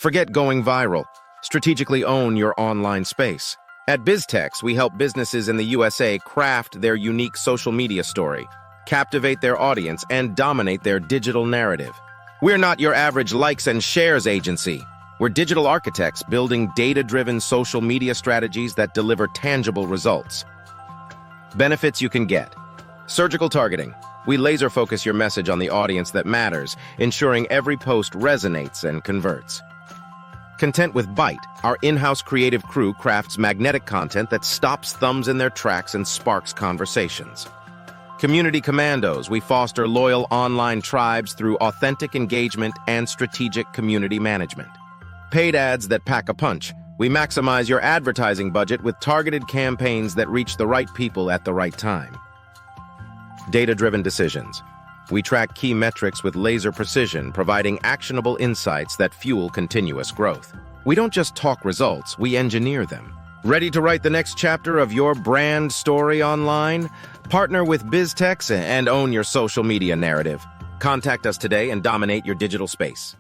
Forget going viral. Strategically own your online space. At Biztex, we help businesses in the USA craft their unique social media story, captivate their audience, and dominate their digital narrative. We're not your average likes and shares agency. We're digital architects building data-driven social media strategies that deliver tangible results. Benefits you can get. Surgical targeting. We laser focus your message on the audience that matters, ensuring every post resonates and converts. Content with Bite. Our in-house creative crew crafts magnetic content that stops thumbs in their tracks and sparks conversations. Community Commandos. We foster loyal online tribes through authentic engagement and strategic community management. Paid ads that pack a punch. We maximize your advertising budget with targeted campaigns that reach the right people at the right time. Data-driven decisions. We track key metrics with laser precision, providing actionable insights that fuel continuous growth. We don't just talk results, we engineer them. Ready to write the next chapter of your brand story online? Partner with Biztex and own your social media narrative. Contact us today and dominate your digital space.